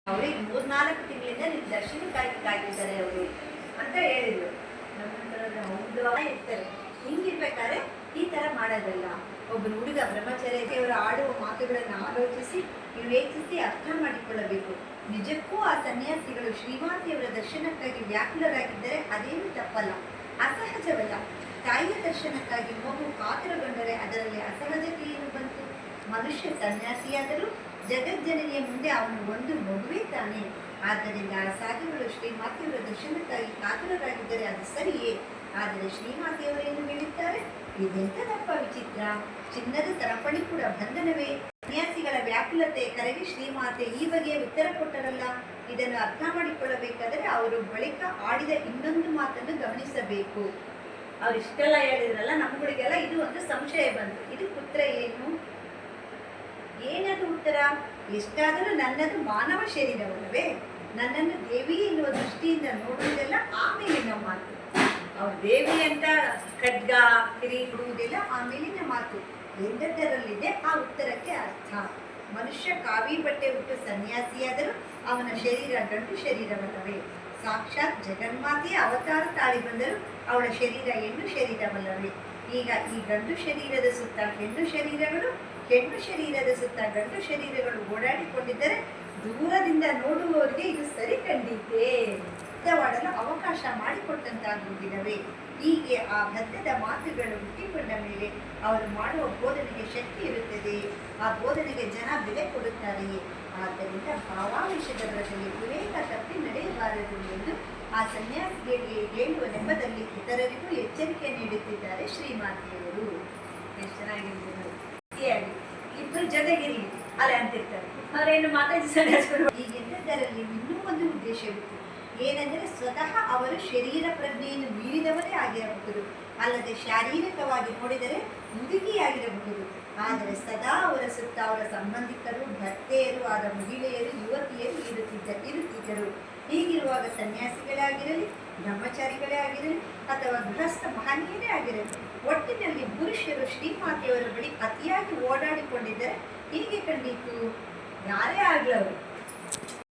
ಅವ್ರಿಗೆ 3-4 ತಿಂಗಳಿಂದ ನಿಮ್ ದರ್ಶನಕ್ಕಾಗಿ ಕಾಯ್ತಿದ್ದಾರೆ ಅವರು ಅಂತ ಹೇಳಿದ್ರು. ಹೌದು ಇರ್ತಾರೆ. ಹಿಂಗಿರ್ಬೇಕಾದ್ರೆ ಈ ತರ ಮಾಡೋದಲ್ಲ. ಒಬ್ಬರು ಹುಡುಗ ಬ್ರಹ್ಮಚರ್ಯವರು ಆಡುವ ಮಾತುಗಳನ್ನು ಆಲೋಚಿಸಿ ವಿವೇಚಿಸಿ ಅರ್ಥ ಮಾಡಿಕೊಳ್ಳಬೇಕು. ನಿಜಕ್ಕೂ ಆ ಸನ್ಯಾಸಿಗಳು ಶ್ರೀಮಾತೆಯವರ ದರ್ಶನಕ್ಕಾಗಿ ವ್ಯಾಕುಲರಾಗಿದ್ದರೆ ಅದೇನು ತಪ್ಪಲ್ಲ, ಅಸಹಜವಲ್ಲ. ತಾಯಿಯ ದರ್ಶನಕ್ಕಾಗಿ ಮಗು ಕಾತರಗೊಂಡರೆ ಅದರಲ್ಲಿ ಅಸಹಜತೆ ಏನು ಬಂತು? ಮನುಷ್ಯ ಸನ್ಯಾಸಿಯಾದರೂ ಜಗಜ್ಜನನಿಯ ಮುಂದೆ ಅವನು ಒಂದು ಮಗುವೇ ತಾನೆ. ಆದ್ದರಿಂದ ಆ ಸಾಧುಗಳು ಶ್ರೀಮಾತೆಯವರ ದರ್ಶನಕ್ಕಾಗಿ ಕಾತರರಾಗಿದ್ದರೆ ಅದು ಸರಿಯೇ. ಆದರೆ ಶ್ರೀಮಾತೆಯವರೇನು ಹೇಳುತ್ತಾರೆ? ಇದೆಂತದಪ್ಪ ವಿಚಿತ್ರ, ಚಿನ್ನದ ಸರಪಳಿ ಕೂಡ ಬಂಧನವೇ? ಸನ್ಯಾಸಿಗಳ ವ್ಯಾಕುಲತೆ ಕರೆಗೆ ಶ್ರೀಮಾತೆ ಈ ಬಗೆಯ ಉತ್ತರ ಕೊಟ್ಟರಲ್ಲ. ಇದನ್ನು ಅರ್ಥ ಮಾಡಿಕೊಳ್ಳಬೇಕಾದರೆ ಅವರು ಬಳಿಕ ಆಡಿದ ಇನ್ನೊಂದು ಮಾತನ್ನು ಗಮನಿಸಬೇಕು. ಅವ್ರು ಇಷ್ಟೆಲ್ಲ ಹೇಳಿದ್ರಲ್ಲ, ನಮ್ಮಗಳಿಗೆಲ್ಲ ಇದು ಒಂದು ಸಂಶಯ ಬಂತು. ಇದು ಉತ್ತರ ಏನದು ಉತ್ತರ? ಎಷ್ಟಾದರೂ ನನ್ನದು ಮಾನವ ಶರೀರವಲ್ಲವೇ? ನನ್ನನ್ನು ದೇವಿ ಎನ್ನುವ ದೃಷ್ಟಿಯಿಂದ ನೋಡುವುದೆಲ್ಲ ಆಮೇಲಿನ ಮಾತು. ಅವ್ರು ದೇವಿ ಅಂತ ಖಡ್ಗ ಕಿರಿ ಕೊಡುವುದಿಲ್ಲ ಆಮೇಲಿನ ಮಾತು ಎಂದದ್ದರಲ್ಲಿದೆ ಆ ಉತ್ತರಕ್ಕೆ ಅರ್ಥ. ಮನುಷ್ಯ ಕಾವಿ ಬಟ್ಟೆ ಉಟ್ಟು ಸನ್ಯಾಸಿಯಾದರೂ ಅವನ ಶರೀರ ಗಂಡು ಶರೀರವಲ್ಲವೇ? ಸಾಕ್ಷಾತ್ ಜಗನ್ಮಾತೆಯ ಅವತಾರ ತಾಳಿ ಬಂದರೂ ಅವಳ ಶರೀರ ಹೆಣ್ಣು ಶರೀರವಲ್ಲವೇ? ಈಗ ಈ ಗಂಡು ಶರೀರದ ಸುತ್ತ ಹೆಣ್ಣು ಶರೀರಗಳು, ಹೆಣ್ಣು ಶರೀರದ ಸುತ್ತ ಗಂಡು ಶರೀರಗಳು ಓಡಾಡಿಕೊಂಡಿದ್ದರೆ ದೂರದಿಂದ ನೋಡುವವರಿಗೆ ಇದು ಸರಿ ಕಂಡಿದ್ದೆ ಬದ್ಧವಾಡಲು ಅವಕಾಶ ಮಾಡಿಕೊಟ್ಟಂತಾಗುವುದಿಲ್ಲವೇ? ಹೀಗೆ ಆ ಬದ್ಧದ ಮಾತುಗಳು ಹುಟ್ಟಿಕೊಂಡ ಮೇಲೆ ಅವರು ಮಾಡುವ ಬೋಧನೆಗೆ ಶಕ್ತಿ ಇರುತ್ತದೆ. ಆ ಬೋಧನೆಗೆ ಜನ ಬೆಲೆ ಕೊಡುತ್ತಾರೆಯೇ? ಆದ್ದರಿಂದ ಭಾವಾವೇಶದಲ್ಲಿ ವಿವೇಕ ತಪ್ಪಿ ನಡೆಯಬಾರದು ಎಂದು ಆ ಸನ್ಯಾಸಿಗಳಿಗೆ ಹೇಳುವ ನೆಪದಲ್ಲಿ ಇತರರಿಗೂ ಎಚ್ಚರಿಕೆ ನೀಡುತ್ತಿದ್ದಾರೆ ಶ್ರೀಮಾತೆಯವರು. ಎಷ್ಟು ಚೆನ್ನಾಗಿರ್ತಾರೆ. ಇಬ್ಬರು ಜೊತೆಗಿರಲಿ ಅಲೆ ಅಂತಿರ್ತಾರೆ. ಅವರೇನು ಮಾತಾಡಿ ಸನ್ಯಾಸಿಗಳು. ಹೀಗೆಂದರಲ್ಲಿ ಇನ್ನೂ ಒಂದು ಉದ್ದೇಶವಿತ್ತು. ಏನೆಂದರೆ ಸ್ವತಃ ಅವರು ಶರೀರ ಪ್ರಜ್ಞೆಯನ್ನು ಮೀರಿದವರೇ ಆಗಿರಬಹುದು, ಅಲ್ಲದೆ ಶಾರೀರಿಕವಾಗಿ ನೋಡಿದರೆ ಮುದುಕಿಯಾಗಿರಬಹುದು. ಆದರೆ ಸದಾ ಅವರ ಸುತ್ತ ಅವರ ಸಂಬಂಧಿಕರು, ಭರ್ತೆಯರು ಆದ ಮಹಿಳೆಯರು, ಯುವತಿಯರು ಇರುತ್ತಿದ್ದರು. ಹೀಗಿರುವಾಗ ಸನ್ಯಾಸಿಗಳೇ ಆಗಿರಲಿ, ಬ್ರಹ್ಮಚಾರಿಗಳೇ ಆಗಿರಲಿ ಅಥವಾ ಗೃಹಸ್ಥ ಮಹನೀಯರೇ ಆಗಿರಲಿ, ಒಟ್ಟಿನಲ್ಲಿ ಪುರುಷರು ಶ್ರೀಮಾತೆಯವರ ಬಳಿ ಅತಿಯಾಗಿ ಓಡಾಡಿಕೊಂಡಿದ್ದರೆ ಹೀಗೆ ಕಂಡಿತು. ಯಾರೇ ಆಗ್ಲವರು